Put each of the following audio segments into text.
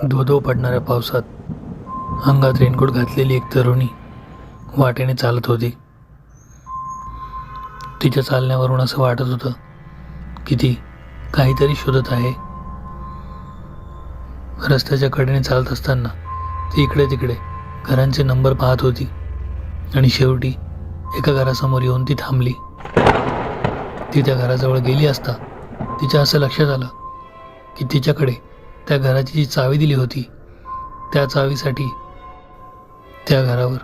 धो पडणाऱ्या पावसात अंगात रेनकोट घातलेली एक तरुणी वाटेने चालत होती. तिच्या चालण्यावरून असं वाटत होतं की ती काहीतरी शोधत आहे. रस्त्याच्या कडेने चालत असताना ती इकडे तिकडे घरांचे नंबर पाहत होती आणि शेवटी एका घरासमोर येऊन ती थांबली. ती त्या घराजवळ गेली असता तिच्या असं लक्षात आलं की तिच्याकडे त्या घराची जी चावी दिली होती त्या चावीसाठी त्या घरावर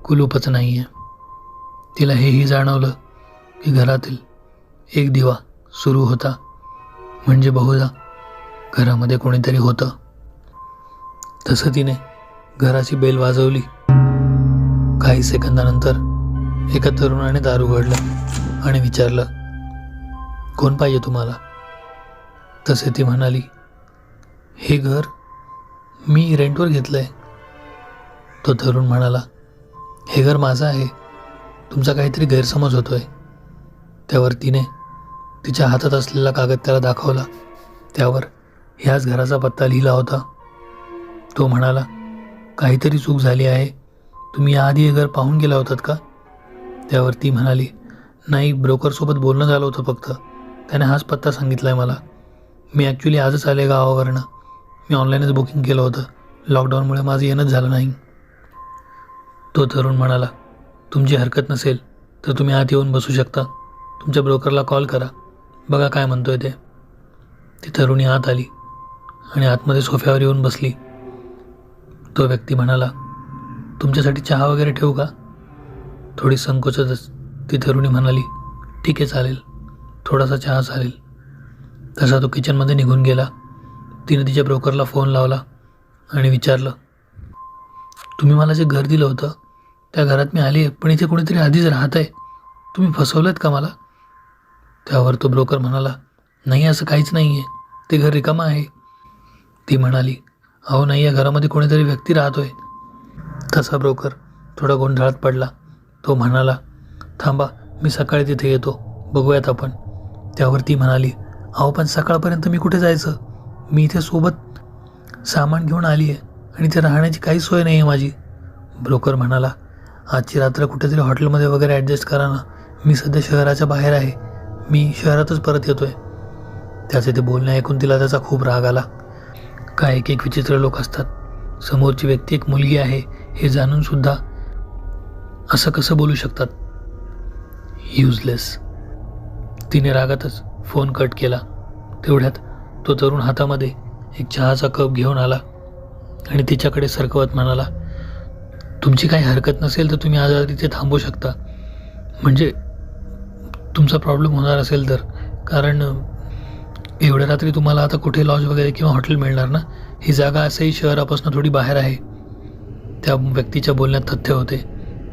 कुलूपच नाही आहे. तिला हेही जाणवलं की घरातील एक दिवा सुरू होता, म्हणजे बहुधा घरामध्ये कोणीतरी होतं. तसं तिने घराची बेल वाजवली. काही सेकंदानंतर एका तरुणाने दार उघडलं आणि विचारलं, कोण पाहिजे तुम्हाला? तसे ती म्हणाली, हे घर मी रेंटवर घेतलं आहे. तो तरुण म्हणाला, हे घर माझं आहे, तुमचा काहीतरी गैरसमज होतोय. त्यावर तिने तिच्या हातात असलेला कागद त्याला दाखवला. त्यावर ह्याच घराचा पत्ता लिहिला होता. तो म्हणाला, काहीतरी चूक झाली आहे, तुम्ही याआधी हे घर पाहून गेला होतात का? त्यावर ती म्हणाली, नाही, ब्रोकरसोबत बोलणं झालं होतं फक्त, त्याने हाच पत्ता सांगितला आहे मला. मी ॲक्च्युली आजच आले गावावरनं. मी ऑनलाईनच बुकिंग केलं होतं, लॉकडाऊनमुळे माझं येणंच झालं नाही. तो तरुण म्हणाला, तुमची हरकत नसेल तर तुम्ही आत येऊन बसू शकता. तुमच्या ब्रोकरला कॉल करा, बघा काय म्हणतोय ते. ती तरुणी आत आली आणि आतमध्ये सोफ्यावर येऊन बसली. तो व्यक्ती म्हणाला, तुमच्यासाठी चहा वगैरे ठेवू का? थोडी संकोचतच ती तरुणी म्हणाली, ठीक आहे, चालेल, थोडासा चहा चालेल. तसा तो किचनमध्ये निघून गेला. तिने तिच्या ब्रोकरला फोन लावला आणि विचारलं, तुम्ही मला जे घर दिलं होतं त्या घरात मी आली आहे, पण इथे कोणीतरी आधीच राहत आहे, तुम्ही फसवलं आहेत का मला? त्यावर तो ब्रोकर म्हणाला, नाही, असं काहीच नाही आहे, ते घर रिकामं आहे. ती म्हणाली, अहो नाही, या घरामध्ये कोणीतरी व्यक्ती राहतो आहे. तसा ब्रोकर थोडा गोंधळात पडला. तो म्हणाला, थांबा, मी सकाळी तिथे येतो, बघूयात आपण. त्यावर ती म्हणाली, अहो पण सकाळपर्यंत मी कुठे जायचं? मी इथे सोबत सामान घेऊन आली आहे आणि इथे राहण्याची काही सोय नाही आहे माझी. ब्रोकर म्हणाला, आजची रात्र कुठेतरी हॉटेलमध्ये वगैरे ॲडजस्ट करा ना, मी सध्या शहराच्या बाहेर आहे, मी शहरातच परत येतो आहे. त्याचे ते बोलणे ऐकून तिला त्याचा खूप राग आला. काय एक विचित्र लोक असतात. समोरची व्यक्ती एक मुलगी आहे हे जाणूनसुद्धा असं कसं बोलू शकतात? युजलेस. तिने रागातच फोन कट केला. तेवढ्यात तो तरुण हातामध्ये एक चहाचा कप घेऊन आला आणि तिच्याकडे सरकवत म्हणाला, तुमची काही हरकत नसेल तर तुम्ही आज इथे थांबू शकता, म्हणजे तुमचा प्रॉब्लेम होणार असेल तर, कारण एवढ्या रात्री तुम्हाला आता कुठे लॉज वगैरे किंवा हॉटेल मिळणार ना. ही जागा असंही शहरापासून थोडी बाहेर आहे. त्या व्यक्तीच्या बोलण्यात तथ्य होते,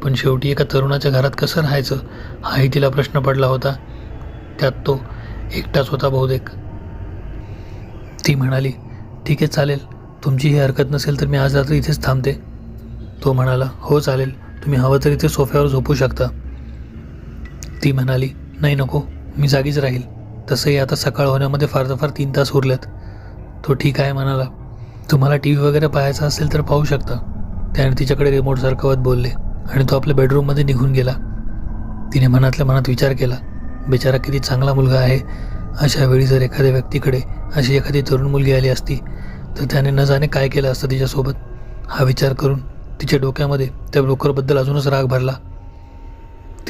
पण शेवटी एका तरुणाच्या घरात कसं राहायचं हाही तिला प्रश्न पडला होता. त्यात तो एकटाच होता बहुतेक. ती म्हणाली, ठीक आहे, चालेल, तुमची ही हरकत नसेल तर मी आज रात्री इथेच थांबते. तो म्हणाला, हो चालेल, तुम्ही हवं तर इथे सोफ्यावर झोपू शकता. ती म्हणाली, नाही नको, मी जागीच राहील, तसंही आता सकाळ होण्यामध्ये फार तर फार 3 तास उरलेत. तो ठीक आहे म्हणाला, तुम्हाला टी व्ही वगैरे पाहायचा असेल तर पाहू शकता. त्याने तिच्याकडे रिमोट सरकवत बोलले आणि तो आपल्या बेडरूममध्ये निघून गेला. तिने मनातल्या मनात विचार केला, बिचारा किती चांगला मुलगा आहे. अशा वेळी जर एखाद्या व्यक्तीकडे अशी एखादी तरुण मुलगी आली असती तर त्याने न जाणे काय केलं असतं तिच्यासोबत. हा विचार करून तिच्या डोक्यामध्ये त्या ब्रोकरबद्दल अजूनच राग भरला.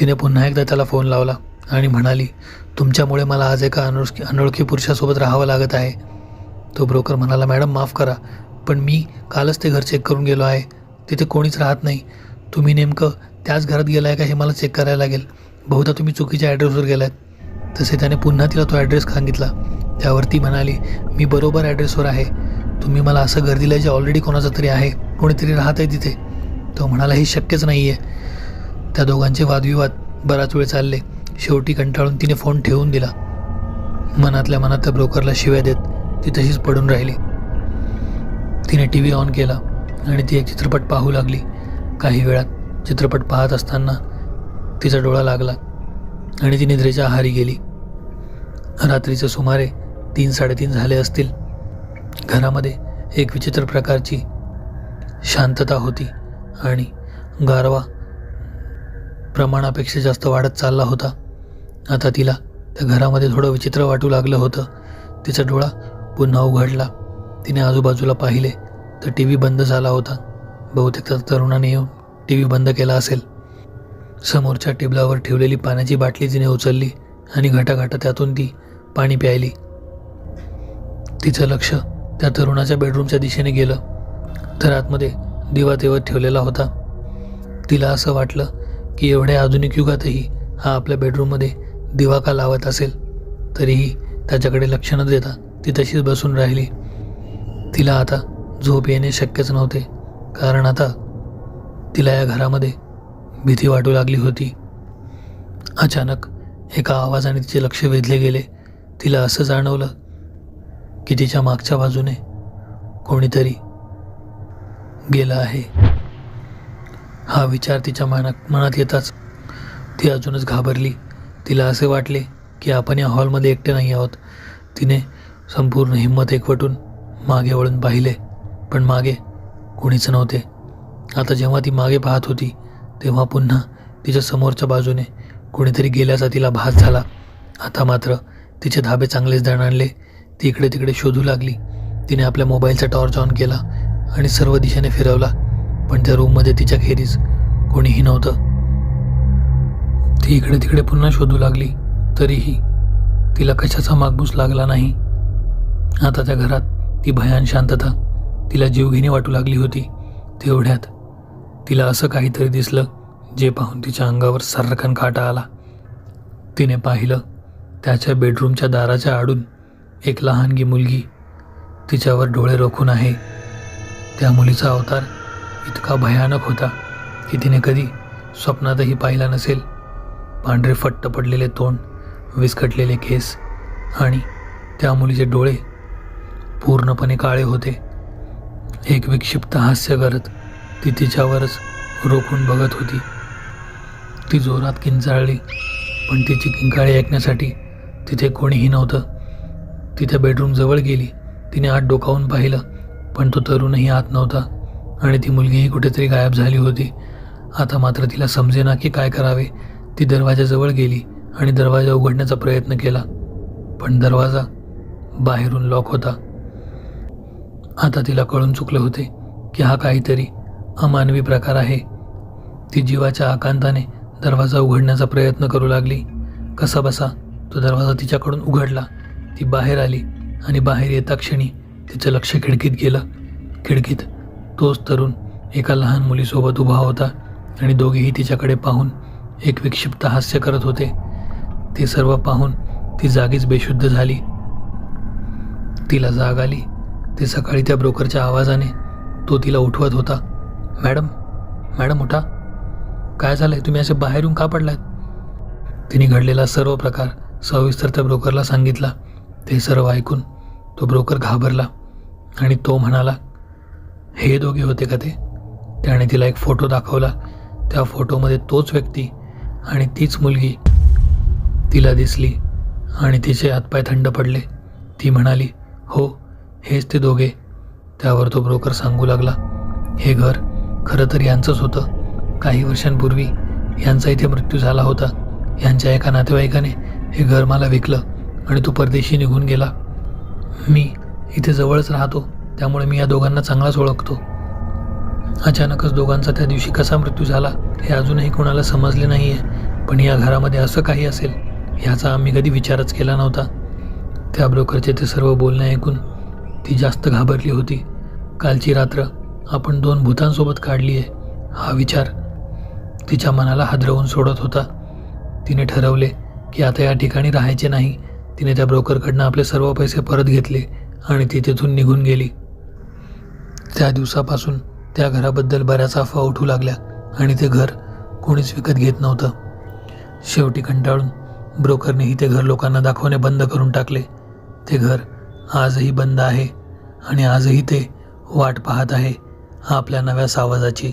तिने पुन्हा एकदा त्याला फोन लावला आणि म्हणाली, तुमच्यामुळे मला आज एका अनोळखी पुरुषासोबत राहावं लागत आहे. तो ब्रोकर म्हणाला, मॅडम माफ करा, पण मी कालच ते घर चेक करून गेलो आहे, तिथे कोणीच राहत नाही. तुम्ही नेमकं त्याच घरात गेला आहे का हे मला चेक करायला लागेल. बहुधा तुम्ही चुकीच्या ॲड्रेसवर गेलात. तसे त्याने पुन्हा तिला तो ॲड्रेस सांगितला. त्यावर ती म्हणाली, मी बरोबर ॲड्रेसवर आहे, तुम्ही मला असं घर दिलं जे ऑलरेडी कोणाचं तरी आहे, कोणीतरी राहत आहे तिथे. तो म्हणाला, हे शक्यच नाही आहे. त्या दोघांचे वादविवाद बराच वेळ चालले. शेवटी कंटाळून तिने फोन ठेवून दिला. मनातल्या मनात त्या ब्रोकरला शिव्या देत ती तशीच पडून राहिली. तिने टी व्ही ऑन केला आणि ती एक चित्रपट पाहू लागली. काही वेळात चित्रपट पाहत असताना तिचा डोळा लागला आणि ती निद्रेच्या आहारी गेली. रात्रीचे सुमारे 3-3:30 झाले असतील. घरामध्ये एक विचित्र प्रकारची शांतता होती आणि गारवा प्रमाणापेक्षा जास्त वाढत चालला होता. आता तिला त्या घरामध्ये थोडं विचित्र वाटू लागलं होतं. तिचा डोळा पुन्हा उघडला. तिने आजूबाजूला पाहिले तर टी व्ही बंद झाला होता. बहुतेक त्या तरुणाने येऊन टी व्ही बंद केला असेल. समोरच्या टेबलावर ठेवलेली पाण्याची बाटली तिने उचलली आणि घटाघटा त्यातून ती पाणी प्यायली. तिचं लक्ष त्या तरुणाच्या बेडरूमच्या दिशेने गेलं तर आतमध्ये दिवा तेवत ठेवलेला होता. तिला असं वाटलं की एवढ्या आधुनिक युगातही हा आपल्या बेडरूममध्ये दिवा का लावत असेल. तरीही त्याच्याकडे लक्ष न देता ती तशीच बसून राहिली. तिला आता झोप येणे शक्यच नव्हते, कारण आता तिला या घरामध्ये भीती वाटू लागली होती. अचानक एका आवाजाने तिचे लक्ष वेधले गेले. तिला असं जाणवलं की तिच्या मागच्या बाजूने कोणीतरी गेलं आहे. हा विचार तिच्या मनात येताच ती अजूनच घाबरली. तिला असे वाटले की आपण या हॉलमध्ये एकटे नाही आहोत. तिने संपूर्ण हिंमत एकवटून मागे वळून पाहिले, पण मागे कोणीच नव्हते. आता जेव्हा ती मागे पाहत होती तेव्हा पुन्हा तिच्या समोरच्या बाजूने कोणीतरी गेल्याचा तिला भास झाला. आता मात्र तिचे धाबे चांगलेच दणाणले. ती इकडे तिकडे शोधू लागली. तिने आपल्या मोबाईलचा टॉर्च ऑन केला आणि सर्व दिशेने फिरवला, पण त्या रूममध्ये तिच्या खेरीज कोणीही नव्हतं. ती इकडे तिकडे पुन्हा शोधू लागली, तरीही तिला कशाचा मागमूस लागला नाही. आता त्या घरात ती भयान शांतता तिला जीवघेणी वाटू लागली होती. तेवढ्यात तिला असं काहीतरी दिसलं जे पाहून तिच्या अंगावर सर्रकन काटा आला. तिने पाहिलं त्याच्या बेडरूमच्या दाराच्या आडून एक लहानगी मुलगी तिच्यावर डोळे रोखून आहे. त्या मुलीचा अवतार इतका भयानक होता की तिने कधी स्वप्नातही पाहिला नसेल. पांढरे फट्ट पडलेले तोंड, विस्कटलेले केस आणि त्या मुलीचे डोळे पूर्णपणे काळे होते. एक विक्षिप्त हास्य करत ती तिच्यावरच रोखून बघत होती. ती जोरात किंचाळली, पण तिची किंकाळी ऐकण्यासाठी तिथे कोणीही नव्हतं. ती त्या बेडरूमजवळ गेली. तिने आत डोकावून पाहिलं, पण तो तरुणही आत नव्हता आणि ती मुलगीही कुठेतरी गायब झाली होती. आता मात्र तिला समजेना की काय करावे. ती दरवाजाजवळ गेली आणि दरवाजा उघडण्याचा प्रयत्न केला, पण दरवाजा बाहेरून लॉक होता. आता तिला कळून चुकले होते की हा काहीतरी अमानवी प्रकार आहे. ती जीवाच्या आकांताने दरवाजा उघडण्याचा प्रयत्न करू लागली. कसाबसा तो दरवाजा तिच्याकडून उघडला. ती बाहेर आली आणि बाहेर येता क्षणी तिचं लक्ष खिडकीत गेलं. खिडकीत तोच तरुण एका लहान मुलीसोबत उभा होता आणि दोघेही तिच्याकडे पाहून एक विक्षिप्त हास्य करत होते. ते सर्व पाहून ती जागीच बेशुद्ध झाली. तिला जाग आली ते सकाळी त्या ब्रोकरच्या आवाजाने. तो तिला उठवत होता. मॅडम, मॅडम उठा. काय झालंय? तुम्ही असे बाहेरून का पडलात? तिने घडलेला सर्व प्रकार सविस्तर त्या ब्रोकरला सांगितला. ते सर्व ऐकून तो ब्रोकर घाबरला आणि तो म्हणाला, हे दोघे होते का ते? त्याने तिला एक फोटो दाखवला. त्या फोटोमध्ये तोच व्यक्ती आणि तीच मुलगी तिला दिसली आणि तिचे हातपाय थंड पडले. ती म्हणाली, हो, हेच ते दोघे. त्यावर तो ब्रोकर सांगू लागला, हे घर खरं तर यांचंच होतं. काही वर्षांपूर्वी यांचा इथे मृत्यू झाला होता. यांच्या एका नातेवाईकाने हे घर मला विकलं आणि तो परदेशी निघून गेला. मी इथे जवळच राहतो, त्यामुळे मी या दोघांना चांगलाच ओळखतो. अचानकच दोघांचा त्या दिवशी कसा मृत्यू झाला हे अजूनही कोणाला समजले नाही आहे, पण या घरामध्ये असं काही असेल ह्याचा आम्ही कधी विचारच केला नव्हता. त्या ब्रोकरचे ते सर्व बोलणे ऐकून ती जास्त घाबरली होती. कालची रात्र आपण 2 भूतांसोबत काढली आहे हा विचार तिच्या मनाला हादरवून सोडत होता. तिने ठरवले की आता या ठिकाणी राहायचे नाही. तिने त्या ब्रोकरकडनं आपले सर्व पैसे परत घेतले आणि ती तिथून निघून गेली. त्या दिवसापासून त्या घराबद्दल बऱ्याच अफवा उठू लागल्या आणि ते घर कोणीच विकत घेत नव्हतं. शेवटी कंटाळून ब्रोकरनेही ते घर लोकांना दाखवणे बंद करून टाकले. ते घर आजही बंद आहे आणि आजही ते वाट पाहत आहे आपल्या नव्या सावजाची.